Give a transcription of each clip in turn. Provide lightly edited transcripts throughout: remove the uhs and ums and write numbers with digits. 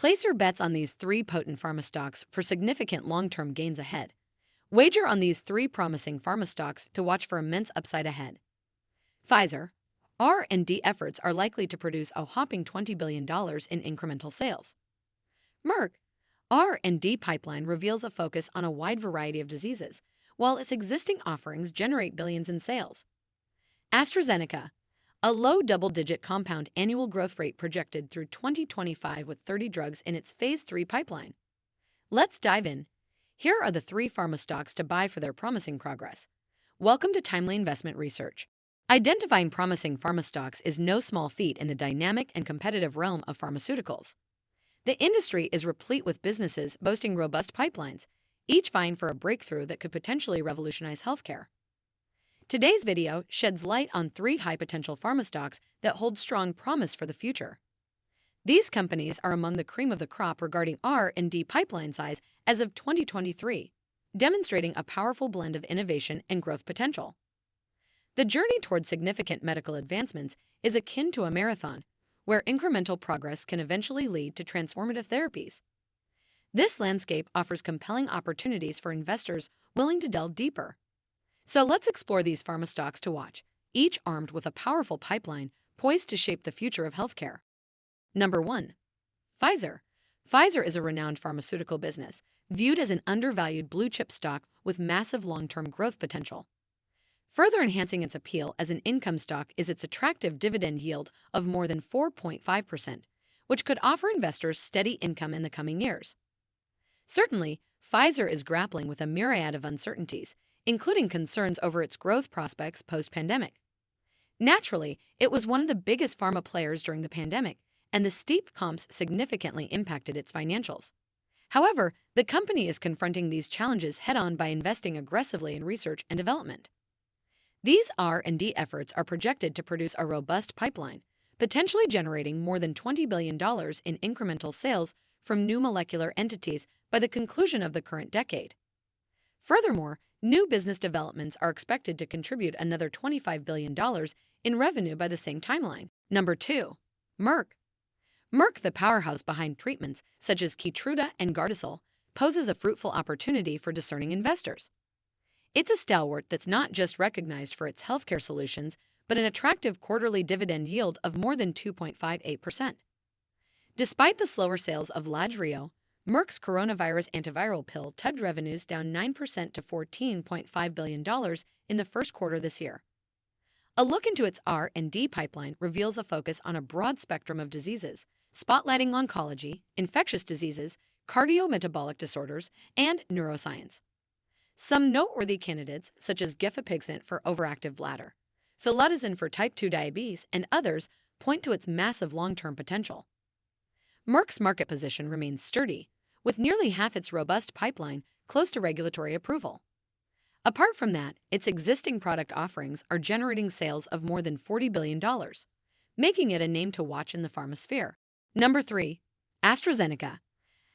Place your bets on these three potent pharma stocks for significant long-term gains ahead. Wager on these three promising pharma stocks to watch for immense upside ahead. Pfizer. R&D efforts are likely to produce a whopping $20 billion in incremental sales. Merck. R&D pipeline reveals a focus on a wide variety of diseases, while its existing offerings generate billions in sales. AstraZeneca. A low double-digit compound annual growth rate projected through 2025 with 30 drugs in its Phase 3 pipeline. Let's dive in. Here are the three pharma stocks to buy for their promising progress. Welcome to Timely Investment Research. Identifying promising pharma stocks is no small feat in the dynamic and competitive realm of pharmaceuticals. The industry is replete with businesses boasting robust pipelines, each vying for a breakthrough that could potentially revolutionize healthcare. Today's video sheds light on three high-potential pharma stocks that hold strong promise for the future. These companies are among the cream of the crop regarding R&D pipeline size as of 2023, demonstrating a powerful blend of innovation and growth potential. The journey toward significant medical advancements is akin to a marathon, where incremental progress can eventually lead to transformative therapies. This landscape offers compelling opportunities for investors willing to delve deeper. So let's explore these pharma stocks to watch, each armed with a powerful pipeline poised to shape the future of healthcare. Number 1. Pfizer. Pfizer is a renowned pharmaceutical business, viewed as an undervalued blue-chip stock with massive long-term growth potential. Further enhancing its appeal as an income stock is its attractive dividend yield of more than 4.5%, which could offer investors steady income in the coming years. Certainly, Pfizer is grappling with a myriad of uncertainties, including concerns over its growth prospects post-pandemic. Naturally, it was one of the biggest pharma players during the pandemic, and the steep comps significantly impacted its financials. However, the company is confronting these challenges head-on by investing aggressively in research and development. These R&D efforts are projected to produce a robust pipeline, potentially generating more than $20 billion in incremental sales from new molecular entities by the conclusion of the current decade. Furthermore, new business developments are expected to contribute another $25 billion in revenue by the same timeline. Number 2. Merck. Merck, the powerhouse behind treatments such as Keytruda and Gardasil, poses a fruitful opportunity for discerning investors. It's a stalwart that's not just recognized for its healthcare solutions, but an attractive quarterly dividend yield of more than 2.58%. Despite the slower sales of Lagevrio, Merck's coronavirus antiviral pill tugged revenues down 9% to $14.5 billion in the first quarter this year. A look into its R&D pipeline reveals a focus on a broad spectrum of diseases, spotlighting oncology, infectious diseases, cardiometabolic disorders, and neuroscience. Some noteworthy candidates, such as gefapixant for overactive bladder, filudazine for type 2 diabetes, and others, point to its massive long-term potential. Merck's market position remains sturdy, with nearly half its robust pipeline close to regulatory approval. Apart from that, its existing product offerings are generating sales of more than $40 billion, making it a name to watch in the pharma sphere. Number 3. AstraZeneca.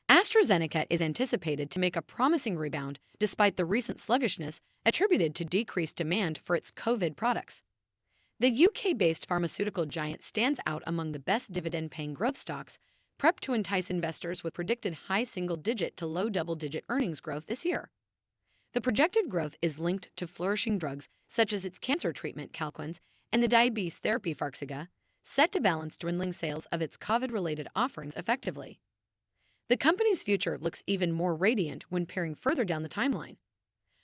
AstraZeneca is anticipated to make a promising rebound despite the recent sluggishness attributed to decreased demand for its COVID products. The UK-based pharmaceutical giant stands out among the best dividend-paying growth stocks, prepped to entice investors with predicted high single-digit to low double-digit earnings growth this year. The projected growth is linked to flourishing drugs such as its cancer treatment Calquence and the diabetes therapy Farxiga, set to balance dwindling sales of its COVID-related offerings effectively. The company's future looks even more radiant when peering further down the timeline.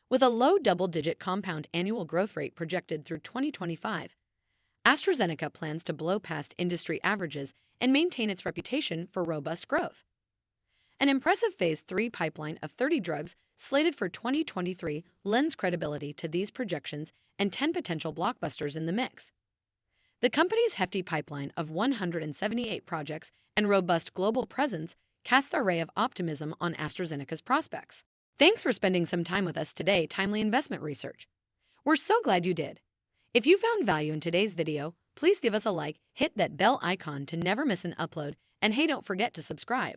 With a low double-digit compound annual growth rate projected through 2025, AstraZeneca plans to blow past industry averages and maintain its reputation for robust growth. An impressive Phase 3 pipeline of 30 drugs slated for 2023 lends credibility to these projections and 10 potential blockbusters in the mix. The company's hefty pipeline of 178 projects and robust global presence casts a ray of optimism on AstraZeneca's prospects. Thanks for spending some time with us today, Timely Investment Research. We're so glad you did. If you found value in today's video, please give us a like, hit that bell icon to never miss an upload, and hey, don't forget to subscribe.